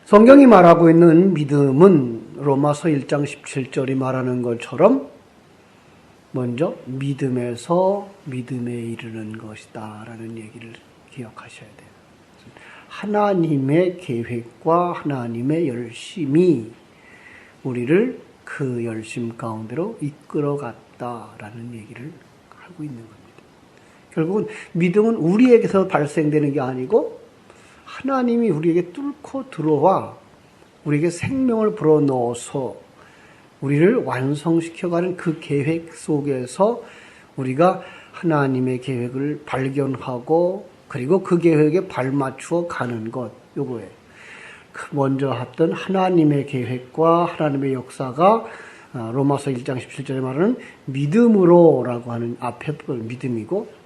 성경이 말하고 있는 믿음은 로마서 1장 17절이 말하는 것처럼 먼저 믿음에서 믿음에 이르는 것이다 라는 얘기를 기억하셔야 돼요. 하나님의 계획과 하나님의 열심이 우리를 그 열심 가운데로 이끌어갔다라는 얘기를 하고 있는 겁니다. 결국은 믿음은 우리에게서 발생되는 게 아니고 하나님이 우리에게 뚫고 들어와 우리에게 생명을 불어넣어서 우리를 완성시켜가는 그 계획 속에서 우리가 하나님의 계획을 발견하고 그리고 그 계획에 발맞추어 가는 것, 요거예요. 먼저 했던 하나님의 계획과 하나님의 역사가 로마서 1장 17절에 말하는 믿음으로라고 하는 앞에 믿음이고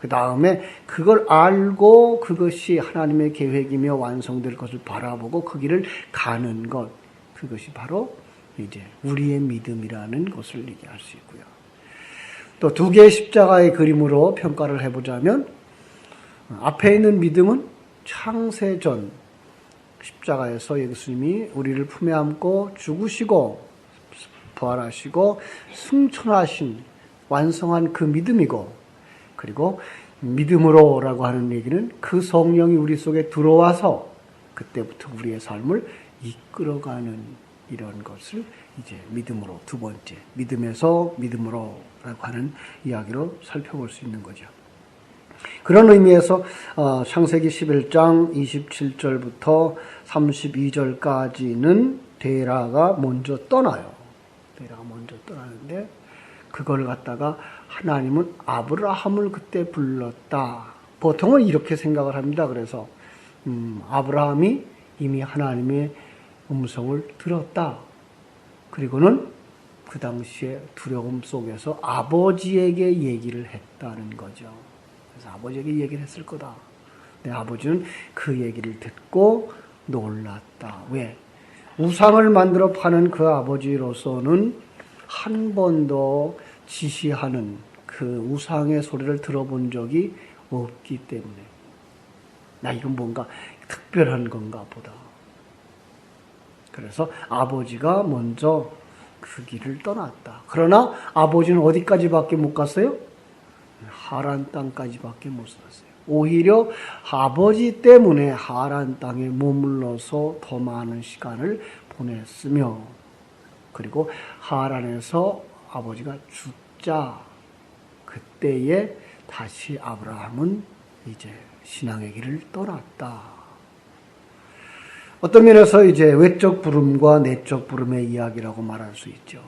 그 다음에 그걸 알고 그것이 하나님의 계획이며 완성될 것을 바라보고 그 길을 가는 것, 그것이 바로 이제 우리의 믿음이라는 것을 얘기할 수 있고요. 또 두 개의 십자가의 그림으로 평가를 해보자면 앞에 있는 믿음은 창세전 십자가에서 예수님이 우리를 품에 안고 죽으시고 부활하시고 승천하신 완성한 그 믿음이고, 그리고 믿음으로라고 하는 얘기는 그 성령이 우리 속에 들어와서 그때부터 우리의 삶을 이끌어가는 이런 것을 이제 믿음으로, 두 번째 믿음에서 믿음으로라고 하는 이야기로 살펴볼 수 있는 거죠. 그런 의미에서 창세기 11장 27절부터 32절까지는 데라가 먼저 떠나요. 데라가 먼저 떠나는데 그걸 갖다가 하나님은 아브라함을 그때 불렀다. 보통은 이렇게 생각을 합니다. 그래서 아브라함이 이미 하나님의 음성을 들었다. 그리고는 그 당시에 두려움 속에서 아버지에게 얘기를 했다는 거죠. 그래서 아버지에게 얘기를 했을 거다. 내 아버지는 그 얘기를 듣고 놀랐다. 왜? 우상을 만들어 파는 그 아버지로서는 한 번도 지시하는 그 우상의 소리를 들어본 적이 없기 때문에 나 이건 뭔가 특별한 건가 보다. 그래서 아버지가 먼저 그 길을 떠났다. 그러나 아버지는 어디까지밖에 못 갔어요? 하란 땅까지밖에 못 갔어요. 오히려 아버지 때문에 하란 땅에 머물러서 더 많은 시간을 보냈으며, 그리고 하란에서 아버지가 죽자 그때에 다시 아브라함은 이제 신앙의 길을 떠났다. 어떤 면에서 이제 외적 부름과 내적 부름의 이야기라고 말할 수 있죠.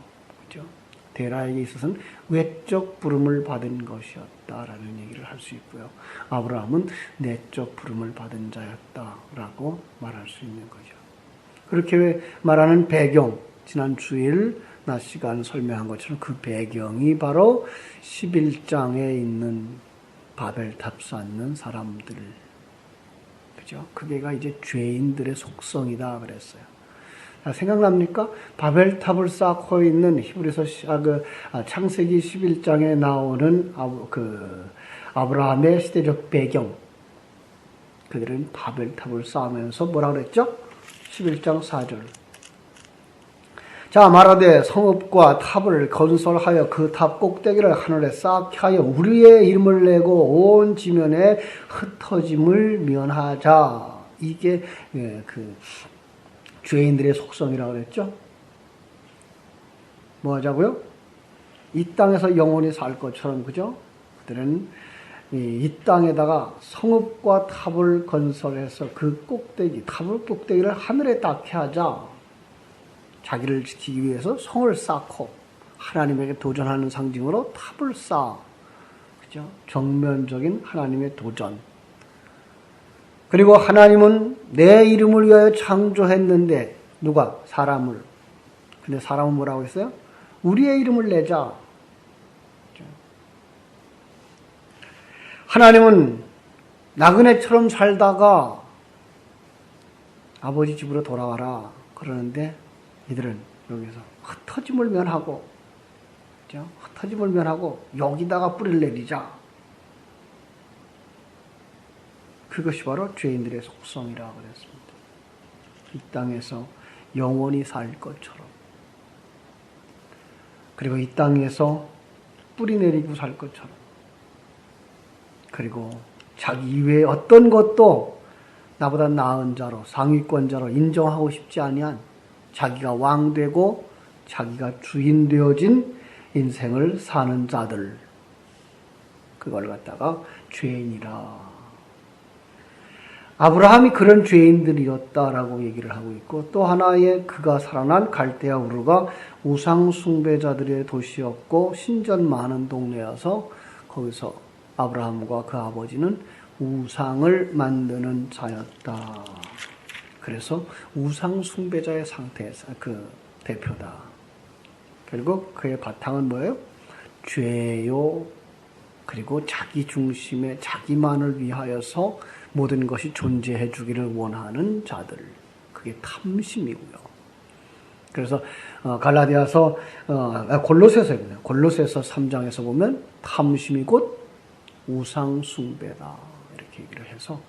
그렇죠? 데라에게 있어서는 외적 부름을 받은 것이었다라는 얘기를 할 수 있고요. 아브라함은 내적 부름을 받은 자였다라고 말할 수 있는 거죠. 그렇게 말하는 배경, 지난 주일 낮 시간 설명한 것처럼 그 배경이 바로 11장에 있는 바벨탑 쌓는 사람들, 그죠? 그게가 이제 죄인들의 속성이다 그랬어요. 생각납니까? 바벨탑을 쌓고 있는 히브리서 창세기 11장에 나오는 아브라함의 시대적 배경, 그들은 바벨탑을 쌓으면서 뭐라 그랬죠? 11장 4절. 자, 말하되 성읍과 탑을 건설하여 그 탑 꼭대기를 하늘에 쌓게 하여 우리의 이름을 내고 온 지면에 흩어짐을 면하자. 이게 그 죄인들의 속성이라고 그랬죠. 뭐 하자고요? 이 땅에서 영원히 살 것처럼, 그죠? 그들은 이 땅에다가 성읍과 탑을 건설해서 그 꼭대기, 탑을 꼭대기를 하늘에 닿게 하자. 자기를 지키기 위해서 성을 쌓고 하나님에게 도전하는 상징으로 탑을 쌓아. 그죠? 정면적인 하나님의 도전. 그리고 하나님은 내 이름을 위하여 창조했는데 누가? 사람을. 근데 사람은 뭐라고 했어요? 우리의 이름을 내자. 하나님은 나그네처럼 살다가 아버지 집으로 돌아와라 그러는데 이들은 여기서 흩어짐을 면하고, 그죠? 흩어짐을 면하고 여기다가 뿌리를 내리자. 그것이 바로 죄인들의 속성이라고 그랬습니다. 이 땅에서 영원히 살 것처럼, 그리고 이 땅에서 뿌리 내리고 살 것처럼, 그리고 자기 이외에 어떤 것도 나보다 나은 자로, 상위권자로 인정하고 싶지 아니한, 자기가 왕되고 자기가 주인 되어진 인생을 사는 자들, 그걸 갖다가 죄인이라. 아브라함이 그런 죄인들이었다라고 얘기를 하고 있고, 또 하나의 그가 살아난 갈대아 우르가 우상 숭배자들의 도시였고 신전 많은 동네여서 거기서 아브라함과 그 아버지는 우상을 만드는 자였다. 그래서 우상 숭배자의 상태에서 그 대표다. 결국 그의 바탕은 뭐예요? 죄요. 그리고 자기 중심의 자기만을 위하여서 모든 것이 존재해 주기를 원하는 자들. 그게 탐심이고요. 그래서 갈라디아서 골로새서입니다. 골로새서 3장에서 보면 탐심이 곧 우상 숭배다. 이렇게 얘기를 해서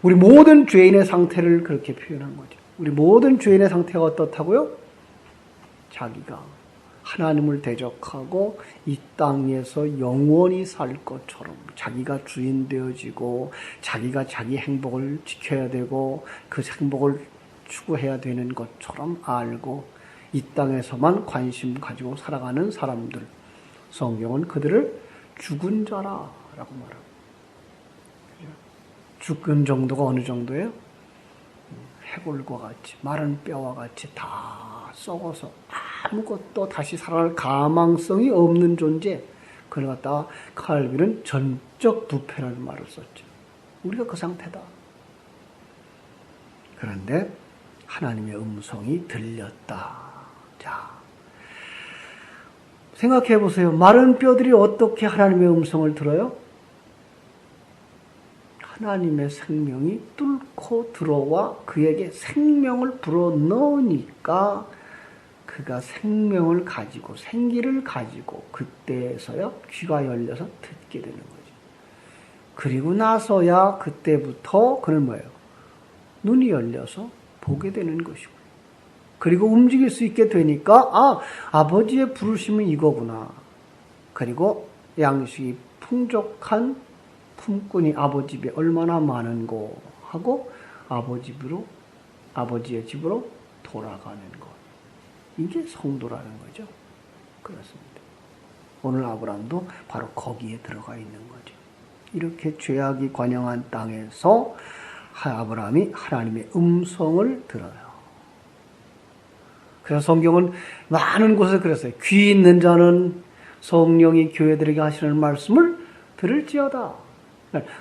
우리 모든 죄인의 상태를 그렇게 표현한 거죠. 우리 모든 죄인의 상태가 어떻다고요? 자기가 하나님을 대적하고 이 땅에서 영원히 살 것처럼 자기가 주인 되어지고 자기가 자기 행복을 지켜야 되고 그 행복을 추구해야 되는 것처럼 알고 이 땅에서만 관심 가지고 살아가는 사람들, 성경은 그들을 죽은 자라라고 말합니다. 죽은 정도가 어느 정도예요? 해골과 같이, 마른 뼈와 같이 다 썩어서 아무것도 다시 살아날 가망성이 없는 존재. 그걸 갖다가 칼빈은 전적 부패라는 말을 썼죠. 우리가 그 상태다. 그런데 하나님의 음성이 들렸다. 자, 생각해 보세요. 마른 뼈들이 어떻게 하나님의 음성을 들어요? 하나님의 생명이 뚫고 들어와 그에게 생명을 불어넣으니까 그가 생명을 가지고 생기를 가지고 그때에서야 귀가 열려서 듣게 되는 거죠. 그리고 나서야 그때부터 그는 뭐예요? 눈이 열려서 보게 되는 것이고요. 그리고 움직일 수 있게 되니까 아버지의 부르심은 이거구나. 그리고 양식이 풍족한 품꾼이 아버지 집에 얼마나 많은고 하고 아버지의 집으로 돌아가는 것. 이게 성도라는 거죠. 그렇습니다. 오늘 아브라함도 바로 거기에 들어가 있는 거죠. 이렇게 죄악이 관영한 땅에서 아브라함이 하나님의 음성을 들어요. 그래서 성경은 많은 곳에 그랬어요. 귀 있는 자는 성령이 교회들에게 하시는 말씀을 들을지어다.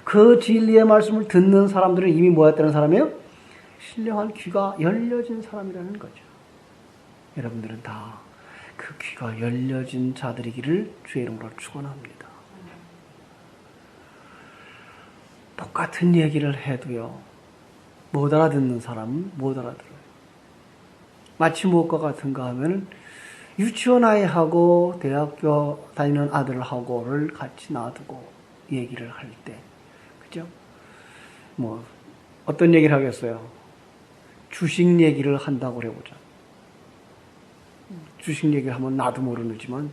그 진리의 말씀을 듣는 사람들은 이미 뭐였다는 사람이에요? 신령한 귀가 열려진 사람이라는 거죠. 여러분들은 다 그 귀가 열려진 자들이기를 주의 이름으로 축원합니다. 똑같은 얘기를 해도요, 못 알아듣는 사람은 못 알아들어요. 마치 무엇과 같은가 하면은 유치원 아이하고 대학교 다니는 아들하고를 같이 놔두고 얘기를 할 때, 그죠? 어떤 얘기를 하겠어요? 주식 얘기를 한다고 해보자. 주식 얘기를 하면 나도 모르지만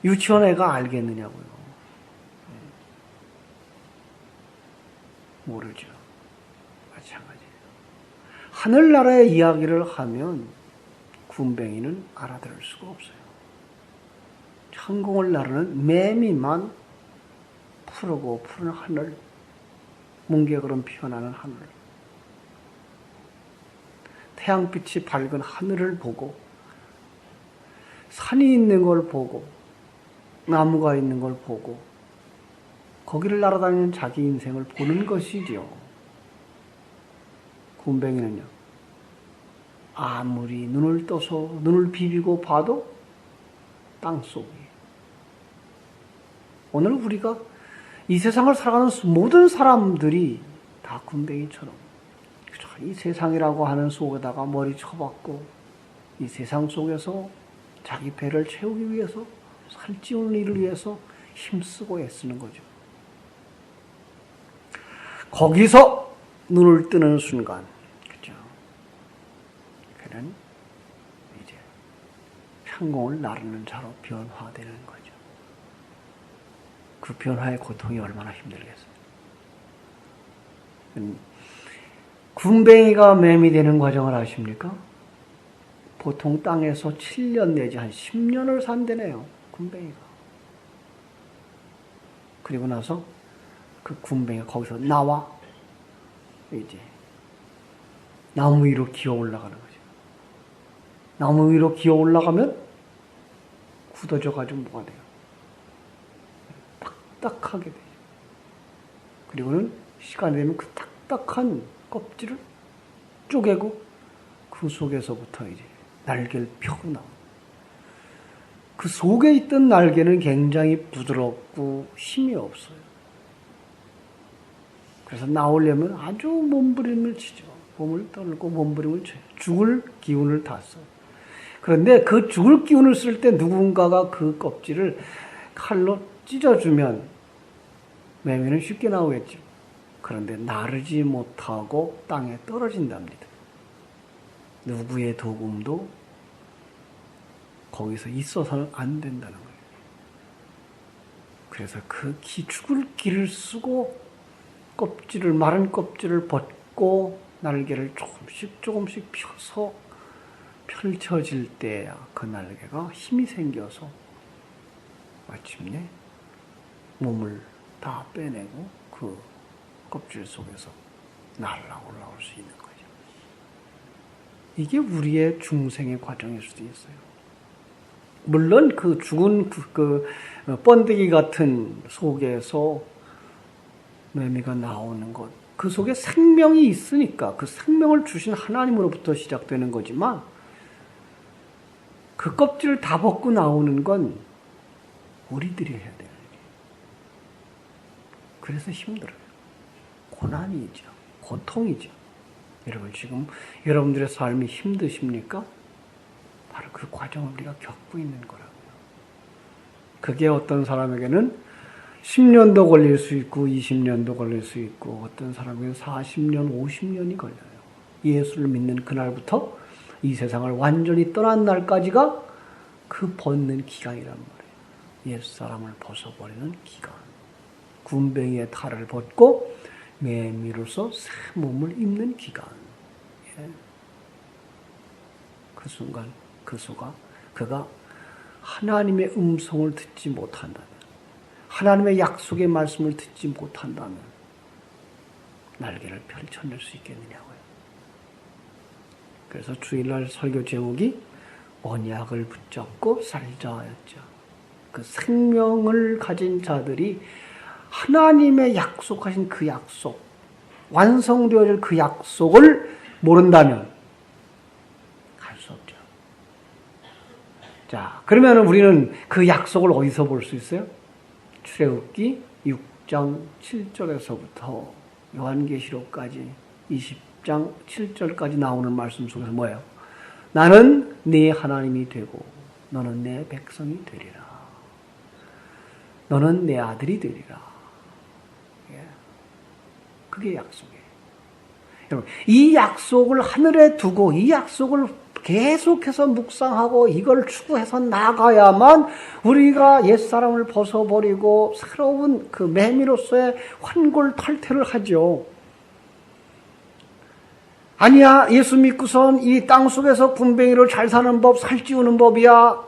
유치원 애가 알겠느냐고요. 모르죠. 마찬가지예요. 하늘나라의 이야기를 하면 군뱅이는 알아들을 수가 없어요. 천공을 나르는 매미만 푸르고 푸른 하늘, 뭉게그름 피어나는 하늘, 태양빛이 밝은 하늘을 보고 산이 있는 걸 보고 나무가 있는 걸 보고 거기를 날아다니는 자기 인생을 보는 것이지요. 군뱅이는요, 아무리 눈을 떠서 눈을 비비고 봐도 땅속이에요. 오늘 우리가 이 세상을 살아가는 모든 사람들이 다 군뱅이처럼 이 세상이라고 하는 속에다가 머리 쳐박고 이 세상 속에서 자기 배를 채우기 위해서 살찌우는 일을 위해서 힘쓰고 애쓰는 거죠. 거기서 눈을 뜨는 순간, 그죠? 그는 이제 창공을 나르는 자로 변화되는 거죠. 그 변화의 고통이 얼마나 힘들겠어요. 군뱅이가 뱀이 되는 과정을 아십니까? 보통 땅에서 7년 내지 한 10년을 산대네요. 군뱅이가. 그리고 나서 그 군뱅이가 거기서 나와 이제 나무 위로 기어 올라가는 거죠. 나무 위로 기어 올라가면 굳어져 가지고 뭐가 돼요? 딱딱하게 돼요. 그리고는 시간이 되면 그 딱딱한 껍질을 쪼개고 그 속에서부터 이제 날개를 펴고 나옵니다. 그 속에 있던 날개는 굉장히 부드럽고 힘이 없어요. 그래서 나오려면 아주 몸부림을 치죠. 몸을 떨고 몸부림을 쳐요. 죽을 기운을 다 써요. 그런데 그 죽을 기운을 쓸 때 누군가가 그 껍질을 칼로 찢어주면 매미는 쉽게 나오겠죠. 그런데 나르지 못하고 땅에 떨어진답니다. 누구의 도움도 거기서 있어서는 안 된다는 거예요. 그래서 그 죽을 기를 쓰고 껍질을, 마른 껍질을 벗고 날개를 조금씩 펴서 펼쳐질 때야 그 날개가 힘이 생겨서 마침내 몸을 다 빼내고 그 껍질 속에서 날아 올라올 수 있는 거죠. 이게 우리의 중생의 과정일 수도 있어요. 물론 그 죽은 번데기 같은 속에서 매미가 나오는 것, 그 속에 생명이 있으니까 그 생명을 주신 하나님으로부터 시작되는 거지만 그 껍질을 다 벗고 나오는 건 우리들이 해야 되는 일이에요. 그래서 힘들어요. 고난이죠. 고통이죠. 여러분 지금 여러분들의 삶이 힘드십니까? 바로 그 과정을 우리가 겪고 있는 거라고요. 그게 어떤 사람에게는 10년도 걸릴 수 있고 20년도 걸릴 수 있고 어떤 사람에게는 40년, 50년이 걸려요. 예수를 믿는 그날부터 이 세상을 완전히 떠난 날까지가 그 벗는 기간이란 말이에요. 옛사람을 벗어버리는 기간. 군뱅이의 탈을 벗고 매미로서 새 몸을 입는 기간. 예. 그 순간 그가 하나님의 음성을 듣지 못한다면, 하나님의 약속의 말씀을 듣지 못한다면 날개를 펼쳐낼 수 있겠느냐고요. 그래서 주일날 설교 제목이 언약을 붙잡고 살자였죠. 그 생명을 가진 자들이 하나님의 약속하신 그 약속, 완성되어질 그 약속을 모른다면 갈 수 없죠. 자, 그러면 우리는 그 약속을 어디서 볼 수 있어요? 출애굽기 6장 7절에서부터 요한계시록까지 20장 7절까지 나오는 말씀 속에서 뭐예요? 나는 네 하나님이 되고 너는 내 백성이 되리라. 너는 내 아들이 되리라. 그게 약속이에요. 여러분, 이 약속을 하늘에 두고 이 약속을 계속해서 묵상하고 이걸 추구해서 나가야만 우리가 옛사람을 벗어버리고 새로운 그 매미로서의 환골탈태를 하죠. 아니야, 예수 믿고선 이 땅속에서 군뱅이로 잘 사는 법, 살찌우는 법이야.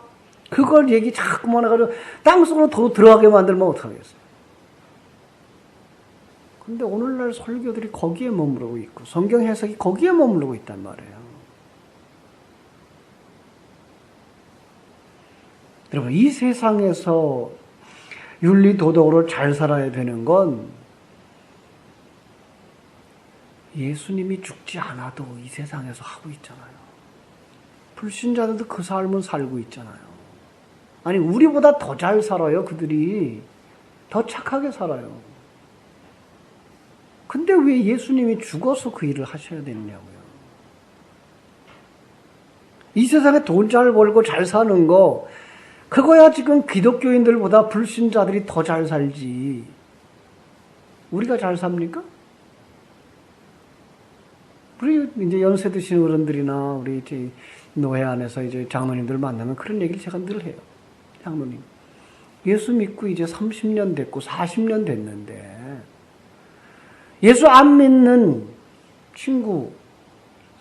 그걸 얘기 자꾸만 해가지고 땅속으로 더 들어가게 만들면 어떡하겠어요? 근데 오늘날 설교들이 거기에 머무르고 있고 성경 해석이 거기에 머무르고 있단 말이에요. 여러분, 이 세상에서 윤리 도덕으로 잘 살아야 되는 건 예수님이 죽지 않아도 이 세상에서 하고 있잖아요. 불신자들도 그 삶을 살고 있잖아요. 아니, 우리보다 더 잘 살아요. 그들이 더 착하게 살아요. 근데 왜 예수님이 죽어서 그 일을 하셔야 되느냐고요. 이 세상에 돈 잘 벌고 잘 사는 거, 그거야 지금 기독교인들보다 불신자들이 더 잘 살지. 우리가 잘 삽니까? 우리 이제 연세 드신 어른들이나 우리 이제 노회 안에서 이제 장로님들 만나면 그런 얘기를 제가 늘 해요. 장로님, 예수 믿고 이제 30년 됐고 40년 됐는데 예수 안 믿는 친구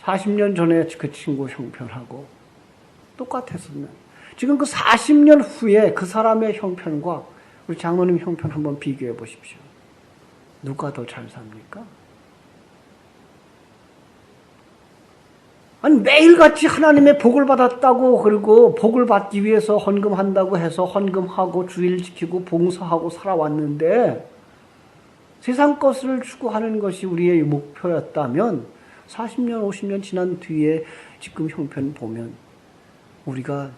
40년 전에 그 친구 형편하고 똑같았으면 지금 그 40년 후에 그 사람의 형편과 우리 장로님 형편 한번 비교해 보십시오. 누가 더 잘 삽니까? 아니, 매일같이 하나님의 복을 받았다고, 그리고 복을 받기 위해서 헌금한다고 해서 헌금하고 주일 지키고 봉사하고 살아왔는데 세상 것을 추구하는 것이 우리의 목표였다면 40년, 50년 지난 뒤에 지금 형편 보면 우리가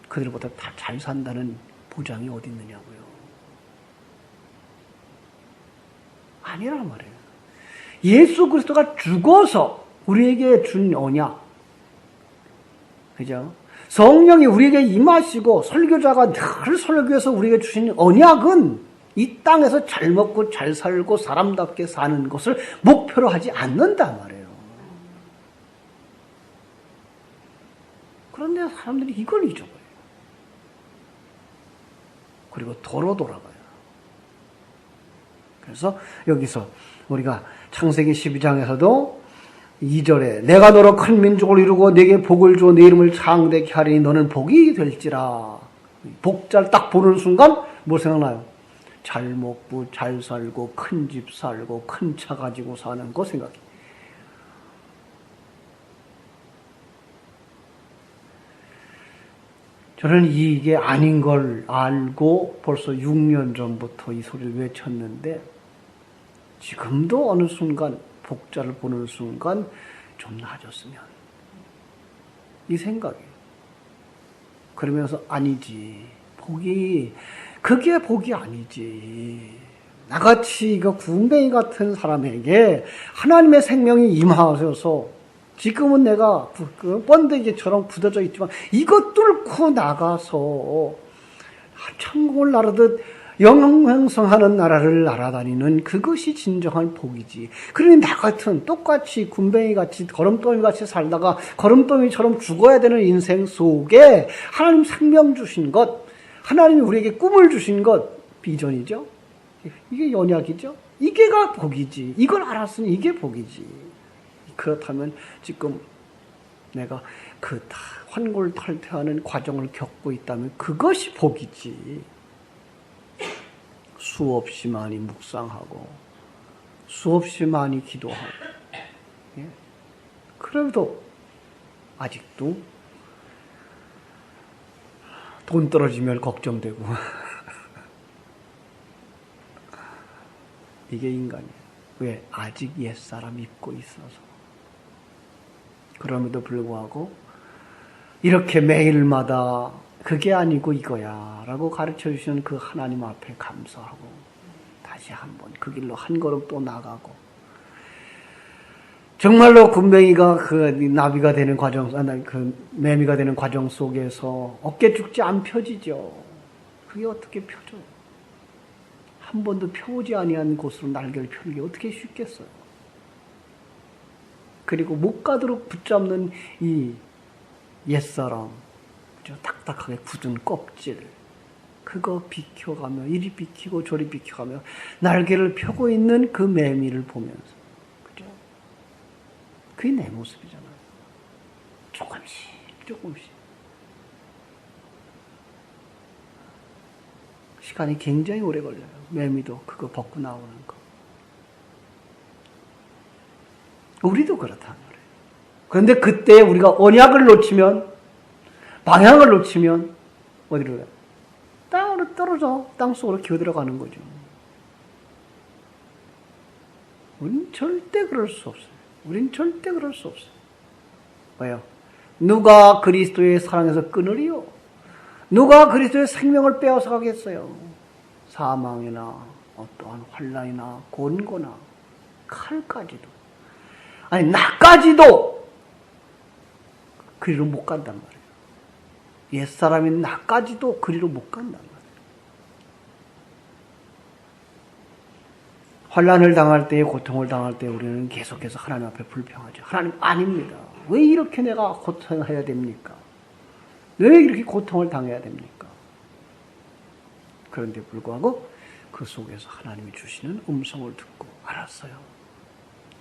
그들보다 다 잘 산다는 보장이 어디 있느냐고요. 아니란 말이에요. 예수 그리스도가 죽어서 우리에게 준 언약, 그죠? 성령이 우리에게 임하시고 설교자가 늘 설교해서 우리에게 주신 언약은 이 땅에서 잘 먹고 잘 살고 사람답게 사는 것을 목표로 하지 않는단 말이에요. 그런데 사람들이 이걸 잊어버려요. 그리고 도로 돌아가요. 그래서 여기서 우리가 창세기 12장에서도 2절에 내가 너로 큰 민족을 이루고 내게 복을 주어 내 이름을 창대케 하리니 너는 복이 될지라. 복자를 딱 보는 순간 뭐 생각나요? 잘 먹고 잘 살고 큰 집 살고 큰 차 가지고 사는 거 생각해. 저는 이게 아닌 걸 알고 벌써 6년 전부터 이 소리를 외쳤는데 지금도 어느 순간 복자를 보는 순간 좀 나아졌으면 이 생각이에요. 그러면서 아니지, 그게 복이 아니지. 나같이 이거 군뱅이 같은 사람에게 하나님의 생명이 임하셔서 지금은 내가 그 번데기처럼 굳어져 있지만 이것 뚫고 나가서 천국을 나르듯 영행성하는 나라를 날아다니는 그것이 진정한 복이지. 그러니 나 같은 똑같이 군뱅이같이 거름더미같이 살다가 거름더미처럼 죽어야 되는 인생 속에 하나님 생명 주신 것, 하나님이 우리에게 꿈을 주신 것, 비전이죠. 이게 언약이죠. 이게가 복이지. 이걸 알았으니 이게 복이지. 그렇다면 지금 내가 그 환골탈퇴하는 과정을 겪고 있다면 그것이 복이지. 수없이 많이 묵상하고 수없이 많이 기도하고, 예? 그래도 아직도 돈 떨어지면 걱정되고 이게 인간이에요. 왜? 아직 옛사람 입고 있어서. 그럼에도 불구하고 이렇게 매일마다 그게 아니고 이거야 라고 가르쳐 주시는 그 하나님 앞에 감사하고 다시 한번 그 길로 한 걸음 또 나가고, 정말로 군뱅이가 그 나비가 되는 과정, 그 매미가 되는 과정 속에서 어깨죽지 안 펴지죠. 그게 어떻게 펴져요? 한 번도 펴오지 아니한 곳으로 날개를 펴는 게 어떻게 쉽겠어요? 그리고 못 가도록 붙잡는 이 옛사람, 딱딱하게 굳은 껍질, 그거 비켜가며 이리 비키고 저리 비켜가며 날개를 펴고 있는 그 매미를 보면서, 그죠? 그게 내 모습이잖아요. 조금씩. 시간이 굉장히 오래 걸려요. 매미도 그거 벗고 나오는 거. 우리도 그렇다는 거예요. 그런데 그때 우리가 언약을 놓치면, 방향을 놓치면 어디로 가요? 땅으로 떨어져 땅속으로 기어들어가는 거죠. 우린 절대 그럴 수 없어요. 왜요? 누가 그리스도의 사랑에서 끊으리요? 누가 그리스도의 생명을 빼앗아 가겠어요? 사망이나 어떠한 환난이나 곤고나 칼까지도, 아니 나까지도 그리로 못 간단 말이에요. 옛사람인 나까지도 그리로 못 간단 말이에요. 환난을 당할 때, 고통을 당할 때 우리는 계속해서 하나님 앞에 불평하죠. 하나님 아닙니다. 왜 이렇게 내가 고통해야 됩니까? 왜 이렇게 고통을 당해야 됩니까? 그런데 불구하고 그 속에서 하나님이 주시는 음성을 듣고 알았어요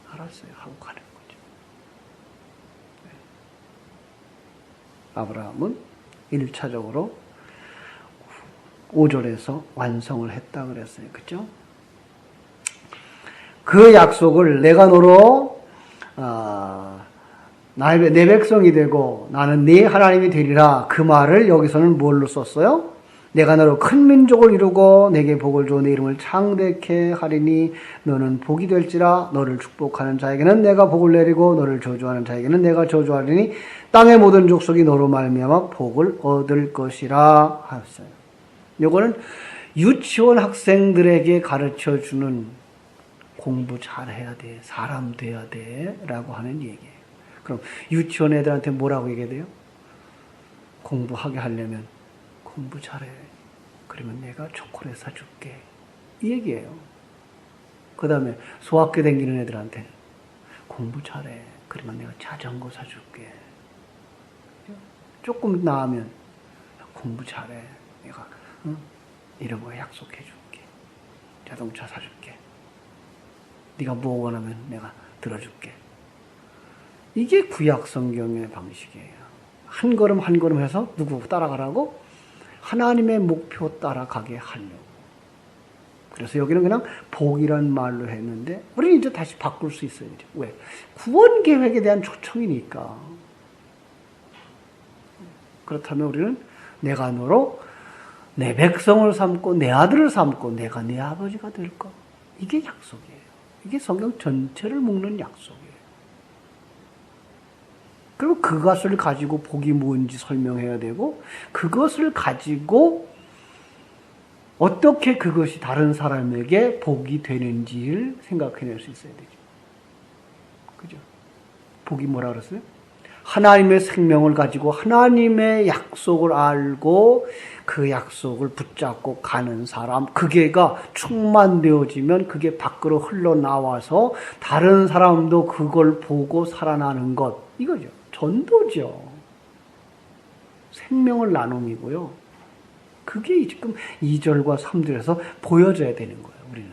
하고 가는 거죠. 네. 아브라함은 1차적으로 5절에서 완성을 했다 그랬어요. 그죠? 그 약속을 내가 너로 내 백성이 되고 나는 네 하나님이 되리라. 그 말을 여기서는 뭘로 썼어요? 내가 너로 큰 민족을 이루고 내게 복을 줘 내 이름을 창대케 하리니 너는 복이 될지라. 너를 축복하는 자에게는 내가 복을 내리고 너를 저주하는 자에게는 내가 저주하리니 땅의 모든 족속이 너로 말미암아 복을 얻을 것이라 하였어요. 요거는 유치원 학생들에게 가르쳐주는 공부 잘해야 돼, 사람 돼야 돼 라고 하는 얘기예요. 그럼 유치원 애들한테 뭐라고 얘기해야 돼요? 공부하게 하려면 공부 잘해. 그러면 내가 초콜릿 사줄게. 이 얘기예요. 그 다음에 소학교 다니는 애들한테 공부 잘해. 그러면 내가 자전거 사줄게. 조금 나으면 공부 잘해. 내가 이런 거 약속해 줄게. 자동차 사줄게. 네가 뭐 원하면 내가 들어줄게. 이게 구약 성경의 방식이에요. 한 걸음 한 걸음 해서 누구 따라가라고? 하나님의 목표 따라가게 하려고. 그래서 여기는 그냥 복이란 말로 했는데 우리는 이제 다시 바꿀 수 있어요. 왜? 구원 계획에 대한 초청이니까. 그렇다면 우리는 내가 너로 내 백성을 삼고 내 아들을 삼고 내가 네 아버지가 될 것. 이게 약속이에요. 이게 성경 전체를 묶는 약속이에요. 그리고 그것을 가지고 복이 뭔지 설명해야 되고 그것을 가지고 어떻게 그것이 다른 사람에게 복이 되는지를 생각해낼 수 있어야 되죠. 그죠? 복이 뭐라 그랬어요? 하나님의 생명을 가지고 하나님의 약속을 알고 그 약속을 붙잡고 가는 사람, 그게가 충만되어지면 그게 밖으로 흘러나와서 다른 사람도 그걸 보고 살아나는 것, 이거죠. 전도죠. 생명을 나눔이고요. 그게 지금 2절과 3절에서 보여져야 되는 거예요. 우리는.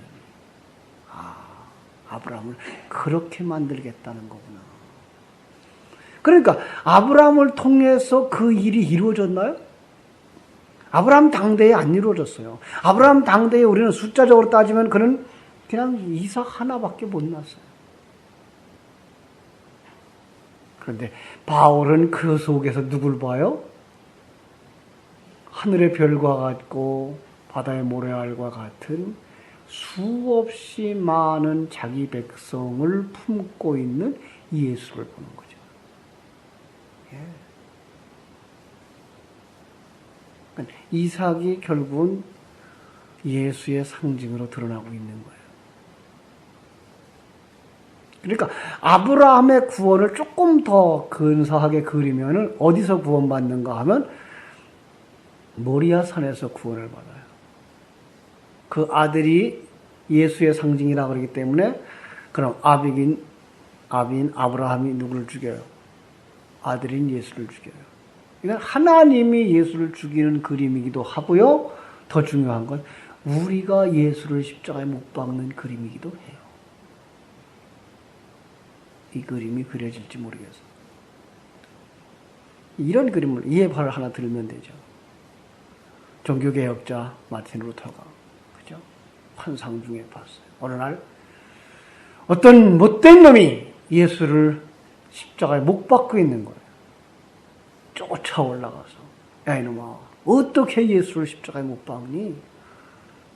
아브라함을 그렇게 만들겠다는 거구나. 그러니까 아브라함을 통해서 그 일이 이루어졌나요? 아브라함 당대에 안 이루어졌어요. 아브라함 당대에 우리는 숫자적으로 따지면 그는 그냥 이삭 하나밖에 못 낳았어요. 그런데 바울은 그 속에서 누굴 봐요? 하늘의 별과 같고 바다의 모래알과 같은 수없이 많은 자기 백성을 품고 있는 예수를 보는 거죠. 이삭이 결국은 예수의 상징으로 드러나고 있는 거예요. 그러니까 아브라함의 구원을 조금 더 근사하게 그리면은 어디서 구원받는가 하면 모리아 산에서 구원을 받아요. 그 아들이 예수의 상징이라고 그러기 때문에 그럼 아비인 아브라함이 누구를 죽여요? 아들인 예수를 죽여요. 그러니까 하나님이 예수를 죽이는 그림이기도 하고요. 더 중요한 건 우리가 예수를 십자가에 못 박는 그림이기도 해요. 이 그림이 그려질지 모르겠어요. 이런 그림을 예화를 하나 들면 되죠. 종교개혁자 마틴 루터가 그죠? 환상 중에 봤어요. 어느 날 어떤 못된 놈이 예수를 십자가에 못 박고 있는 거예요. 쫓아 올라가서 야 이놈아 어떻게 예수를 십자가에 못 박니?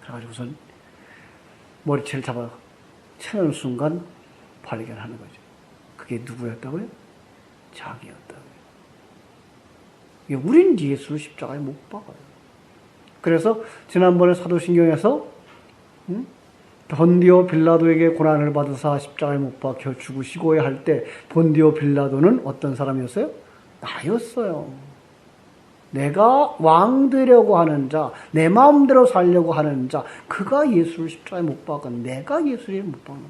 그래가지고선 머리채를 잡아 채는 순간 발견하는 거죠. 그게 누구였다고요? 자기였다고요. 우린 예수를 십자가에 못 박아요. 그래서 지난번에 사도신경에서 본디오 빌라도에게 고난을 받으사 십자가에 못 박혀 죽으시고야 할 때 본디오 빌라도는 어떤 사람이었어요? 나였어요. 내가 왕 되려고 하는 자, 내 마음대로 살려고 하는 자, 그가 예수를 십자가에 못 박은, 내가 예수를 못 박는.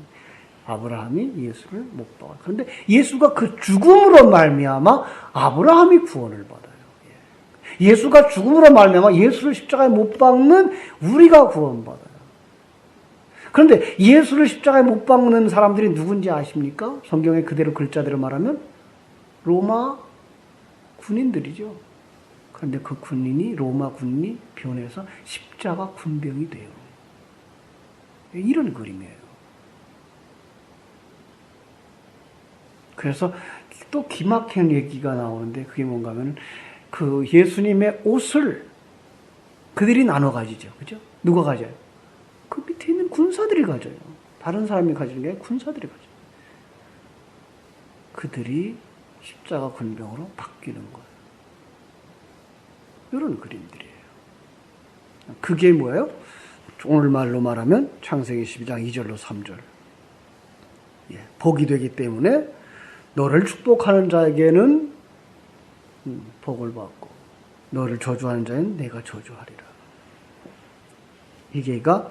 아브라함이 예수를 못 박아. 그런데 예수가 그 죽음으로 말미암아 아브라함이 구원을 받아요. 예수가 죽음으로 말미암아 예수를 십자가에 못 박는 우리가 구원받아요. 그런데 예수를 십자가에 못 박는 사람들이 누군지 아십니까? 성경에 그대로 글자대로 말하면 로마 군인들이죠. 그런데 그 군인이, 로마 군인이 변해서 십자가 군병이 돼요. 이런 그림이에요. 그래서 또 기막힌 얘기가 나오는데 그게 뭔가 하면 그 예수님의 옷을 그들이 나눠 가지죠. 그죠? 누가 가져요? 그 밑에 있는 군사들이 가져요. 다른 사람이 가지는 게 아니라 군사들이 가져요. 그들이 십자가 군병으로 바뀌는 거예요. 이런 그림들이에요. 그게 뭐예요? 오늘 말로 말하면 창세기 12장 2절로 3절. 복이 되기 때문에 너를 축복하는 자에게는 복을 받고 너를 저주하는 자는 내가 저주하리라. 이게가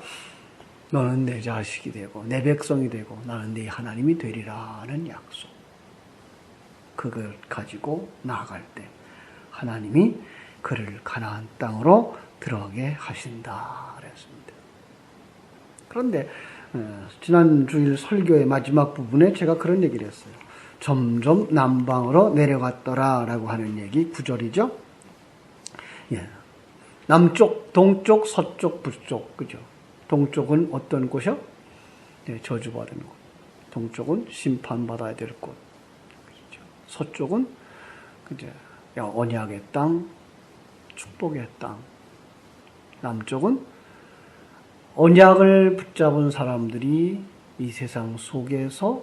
너는 내 자식이 되고 내 백성이 되고 나는 네 하나님이 되리라는 약속. 그걸 가지고 나아갈 때 하나님이 그를 가나안 땅으로 들어가게 하신다 그랬습니다. 그런데 지난 주일 설교의 마지막 부분에 제가 그런 얘기를 했어요. 점점 남방으로 내려갔더라 라고 하는 얘기 9절이죠. 예. 남쪽, 동쪽, 서쪽, 북쪽, 그죠? 동쪽은 어떤 곳이요? 네, 저주받은 곳. 동쪽은 심판받아야 될 곳. 그죠? 서쪽은 그죠? 언약의 땅, 축복의 땅. 남쪽은 언약을 붙잡은 사람들이 이 세상 속에서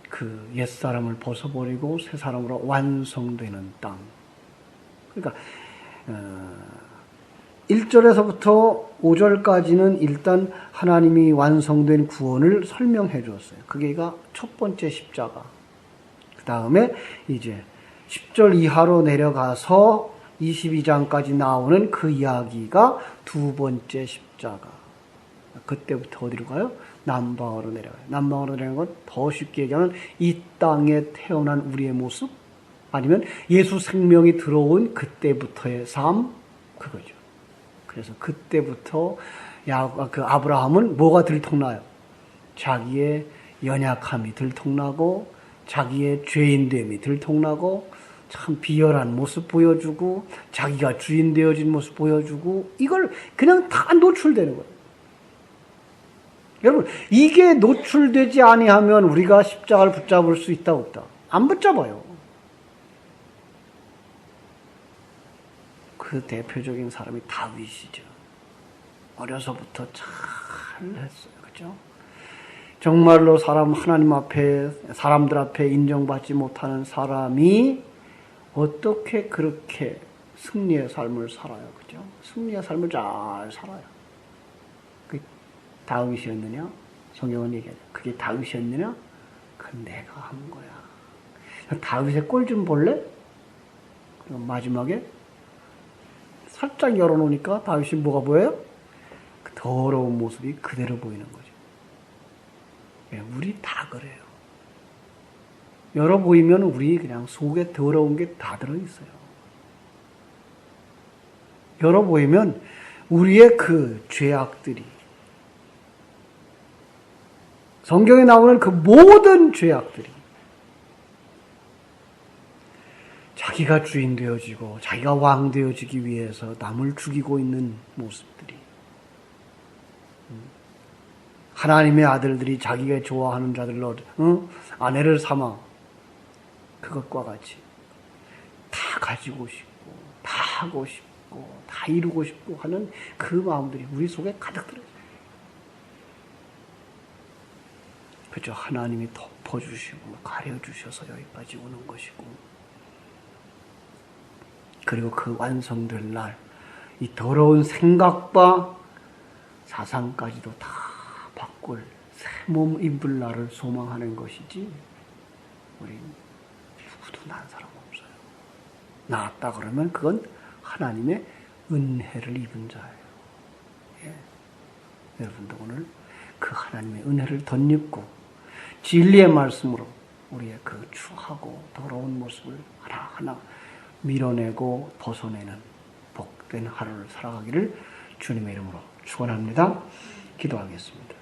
그 옛사람을 벗어버리고 새 사람으로 완성되는 땅. 그러니까 1절에서부터 5절까지는 일단 하나님이 완성된 구원을 설명해 주었어요. 그게가 첫 번째 십자가. 그 다음에 이제 10절 이하로 내려가서 22장까지 나오는 그 이야기가 두 번째 십자가. 그때부터 어디로 가요? 남방으로 내려가요. 남방으로 내려가는 건 더 쉽게 얘기하면 이 땅에 태어난 우리의 모습, 아니면 예수 생명이 들어온 그때부터의 삶, 그거죠. 그래서 그때부터 그 아브라함은 뭐가 들통나요? 자기의 연약함이 들통나고, 자기의 죄인됨이 들통나고, 참 비열한 모습 보여주고, 자기가 주인 되어진 모습 보여주고, 이걸 그냥 다 노출되는 거예요. 여러분, 이게 노출되지 아니하면 우리가 십자가를 붙잡을 수 있다 없다? 안 붙잡아요. 그 대표적인 사람이 다윗이죠. 어려서부터 잘 했어요. 그죠? 정말로 하나님 앞에, 사람들 앞에 인정받지 못하는 사람이 어떻게 그렇게 승리의 삶을 살아요. 그죠? 승리의 삶을 잘 살아요. 그 다윗이었느냐? 성경은 얘기하죠. 그게 다윗이었느냐? 그건 내가 한 거야. 다윗의 꼴 좀 볼래? 그리고 마지막에 살짝 열어놓으니까 다윗이 뭐가 보여요? 그 더러운 모습이 그대로 보이는 거죠. 우리 다 그래요. 열어 보이면 우리 그냥 속에 더러운 게 다 들어있어요. 열어 보이면 우리의 그 죄악들이, 성경에 나오는 그 모든 죄악들이, 자기가 주인 되어지고 자기가 왕 되어지기 위해서 남을 죽이고 있는 모습들이, 하나님의 아들들이 자기가 좋아하는 자들로 아내를 삼아 그것과 같이 다 가지고 싶고 다 하고 싶고 다 이루고 싶고 하는 그 마음들이 우리 속에 가득 들어있어요. 그죠? 하나님이 덮어주시고 가려주셔서 여기까지 오는 것이고, 그리고 그 완성될 날 이 더러운 생각과 사상까지도 다 바꿀 새 몸 입을 날을 소망하는 것이지 우리 누구도 난 사람 없어요. 나았다 그러면 그건 하나님의 은혜를 입은 자예요. 예. 여러분도 오늘 그 하나님의 은혜를 덧입고 진리의 말씀으로 우리의 그 추하고 더러운 모습을 하나하나 밀어내고 벗어내는 복된 하루를 살아가기를 주님의 이름으로 축원합니다. 기도하겠습니다.